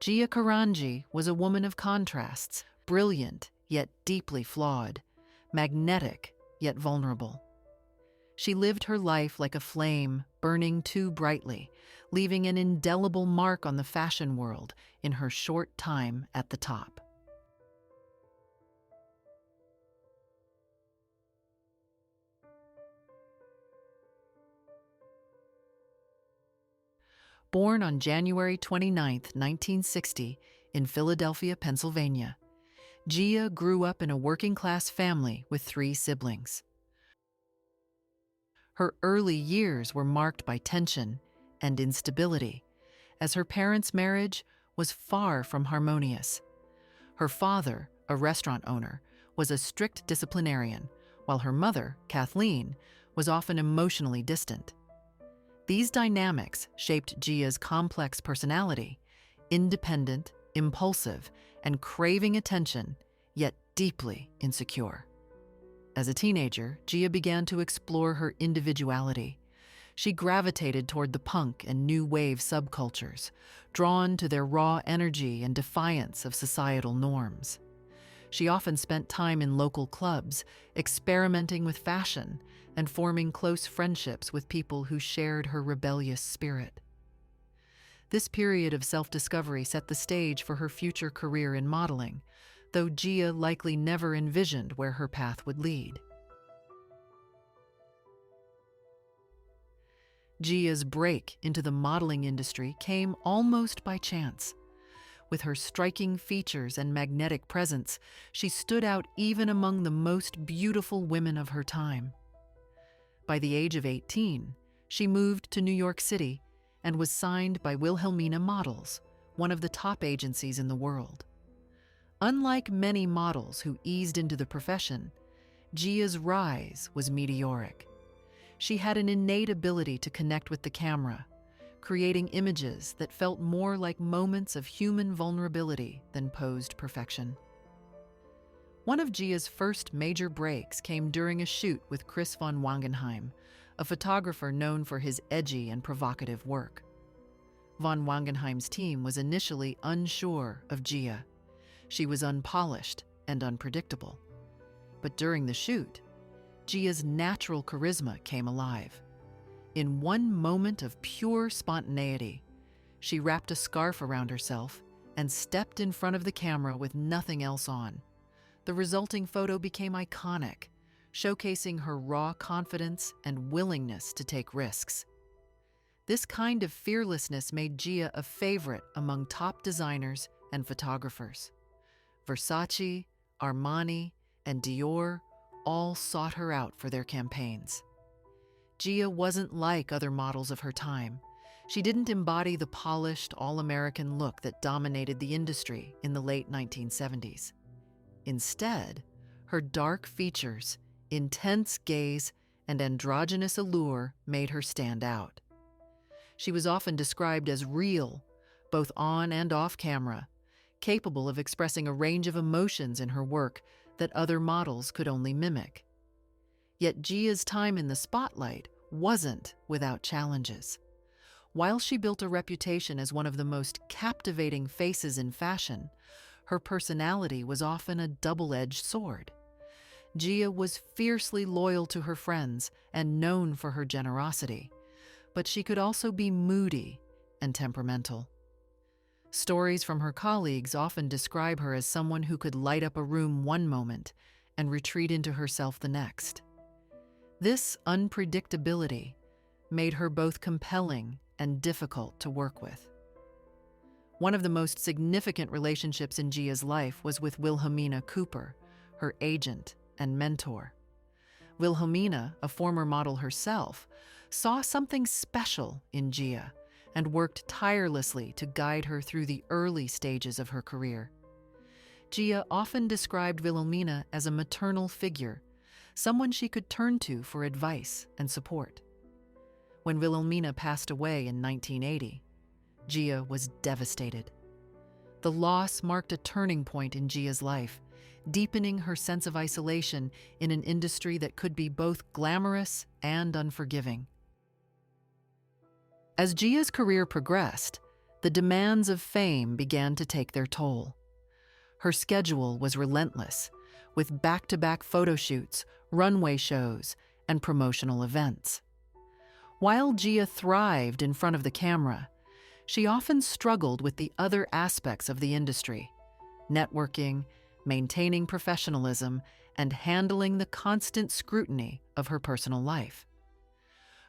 Gia Carangi was a woman of contrasts, brilliant yet deeply flawed, magnetic yet vulnerable. She lived her life like a flame, burning too brightly, leaving an indelible mark on the fashion world in her short time at the top. Born on January 29, 1960, in Philadelphia, Pennsylvania, Gia grew up in a working-class family with 3 siblings. Her early years were marked by tension and instability, as her parents' marriage was far from harmonious. Her father, a restaurant owner, was a strict disciplinarian, while her mother, Kathleen, was often emotionally distant. These dynamics shaped Gia's complex personality, independent, impulsive, and craving attention, yet deeply insecure. As a teenager, Gia began to explore her individuality. She gravitated toward the punk and new wave subcultures, drawn to their raw energy and defiance of societal norms. She often spent time in local clubs, experimenting with fashion and forming close friendships with people who shared her rebellious spirit. This period of self-discovery set the stage for her future career in modeling, though Gia likely never envisioned where her path would lead. Gia's break into the modeling industry came almost by chance. With her striking features and magnetic presence, she stood out even among the most beautiful women of her time. By the age of 18, she moved to New York City and was signed by Wilhelmina Models, one of the top agencies in the world. Unlike many models who eased into the profession, Gia's rise was meteoric. She had an innate ability to connect with the camera, creating images that felt more like moments of human vulnerability than posed perfection. One of Gia's first major breaks came during a shoot with Chris von Wangenheim, a photographer known for his edgy and provocative work. Von Wangenheim's team was initially unsure of Gia. She was unpolished and unpredictable. But during the shoot, Gia's natural charisma came alive. In one moment of pure spontaneity, she wrapped a scarf around herself and stepped in front of the camera with nothing else on. The resulting photo became iconic, showcasing her raw confidence and willingness to take risks. This kind of fearlessness made Gia a favorite among top designers and photographers. Versace, Armani, and Dior all sought her out for their campaigns. Gia wasn't like other models of her time. She didn't embody the polished, all-American look that dominated the industry in the late 1970s. Instead, her dark features, intense gaze, and androgynous allure made her stand out. She was often described as real, both on and off camera, capable of expressing a range of emotions in her work that other models could only mimic. Yet Gia's time in the spotlight wasn't without challenges. While she built a reputation as one of the most captivating faces in fashion, her personality was often a double-edged sword. Gia was fiercely loyal to her friends and known for her generosity, but she could also be moody and temperamental. Stories from her colleagues often describe her as someone who could light up a room one moment and retreat into herself the next. This unpredictability made her both compelling and difficult to work with. One of the most significant relationships in Gia's life was with Wilhelmina Cooper, her agent and mentor. Wilhelmina, a former model herself, saw something special in Gia and worked tirelessly to guide her through the early stages of her career. Gia often described Wilhelmina as a maternal figure, someone she could turn to for advice and support. When Wilhelmina passed away in 1980, Gia was devastated. The loss marked a turning point in Gia's life, deepening her sense of isolation in an industry that could be both glamorous and unforgiving. As Gia's career progressed, the demands of fame began to take their toll. Her schedule was relentless, with back-to-back photo shoots, runway shows, and promotional events. While Gia thrived in front of the camera, she often struggled with the other aspects of the industry: networking, maintaining professionalism, and handling the constant scrutiny of her personal life.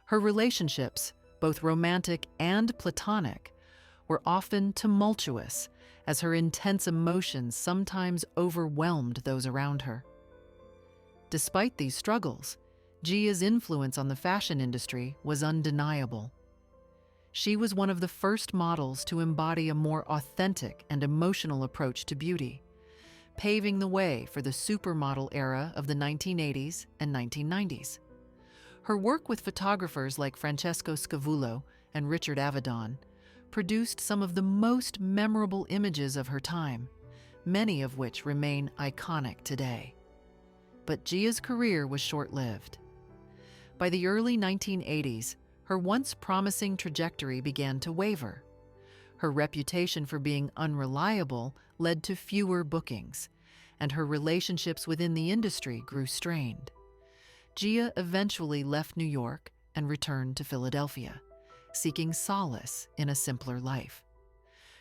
Her relationships, both romantic and platonic, were often tumultuous, as her intense emotions sometimes overwhelmed those around her. Despite these struggles, Gia's influence on the fashion industry was undeniable. She was one of the first models to embody a more authentic and emotional approach to beauty, paving the way for the supermodel era of the 1980s and 1990s. Her work with photographers like Francesco Scavullo and Richard Avedon produced some of the most memorable images of her time, many of which remain iconic today. But Gia's career was short-lived. By the early 1980s, her once promising trajectory began to waver. Her reputation for being unreliable led to fewer bookings, and her relationships within the industry grew strained. Gia eventually left New York and returned to Philadelphia, seeking solace in a simpler life.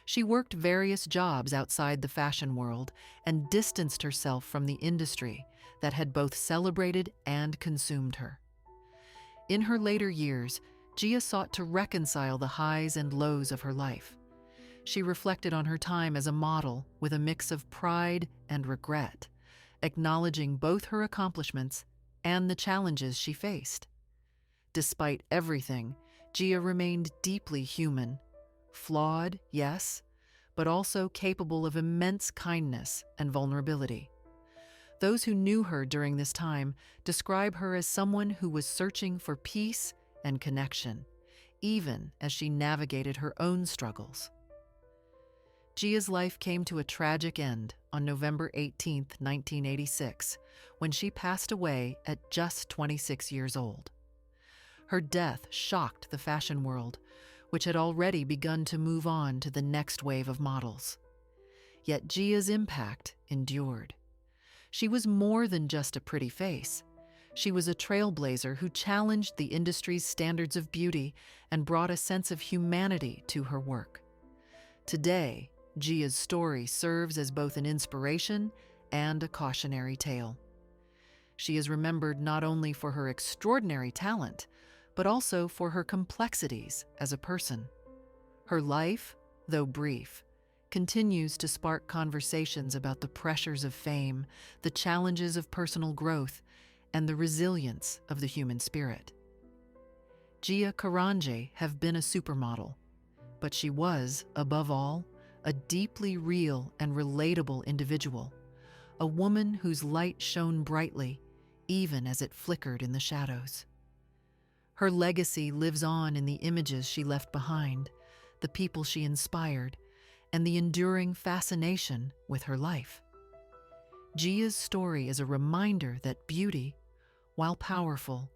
She worked various jobs outside the fashion world and distanced herself from the industry that had both celebrated and consumed her. In her later years, Gia sought to reconcile the highs and lows of her life. She reflected on her time as a model with a mix of pride and regret, acknowledging both her accomplishments and the challenges she faced. Despite everything, Gia remained deeply human, flawed, yes, but also capable of immense kindness and vulnerability. Those who knew her during this time describe her as someone who was searching for peace and connection, even as she navigated her own struggles. Gia's life came to a tragic end on November 18, 1986, when she passed away at just 26 years old. Her death shocked the fashion world, which had already begun to move on to the next wave of models. Yet Gia's impact endured. She was more than just a pretty face. She was a trailblazer who challenged the industry's standards of beauty and brought a sense of humanity to her work. Today, Gia's story serves as both an inspiration and a cautionary tale. She is remembered not only for her extraordinary talent, but also for her complexities as a person. Her life, though brief, continues to spark conversations about the pressures of fame, the challenges of personal growth, and the resilience of the human spirit. Gia Carangi have been a supermodel, but she was, above all, a deeply real and relatable individual, a woman whose light shone brightly, even as it flickered in the shadows. Her legacy lives on in the images she left behind, the people she inspired, and the enduring fascination with her life. Gia's story is a reminder that beauty, while powerful,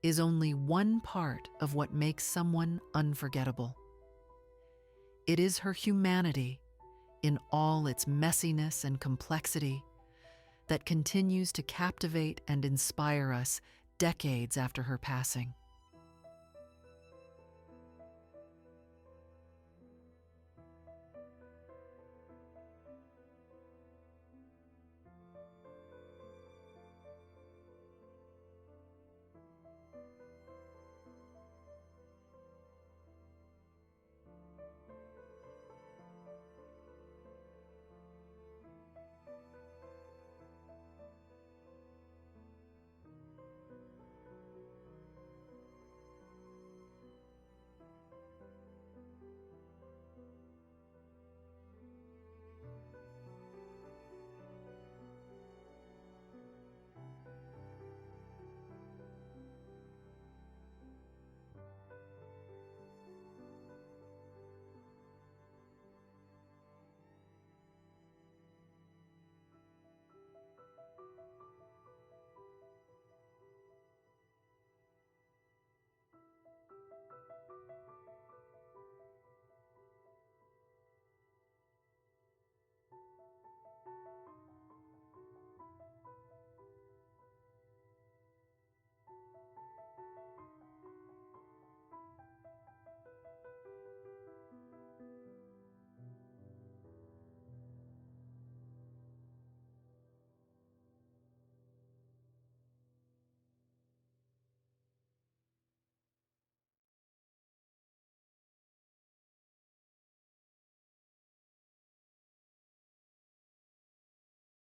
is only one part of what makes someone unforgettable. It is her humanity, in all its messiness and complexity, that continues to captivate and inspire us decades after her passing.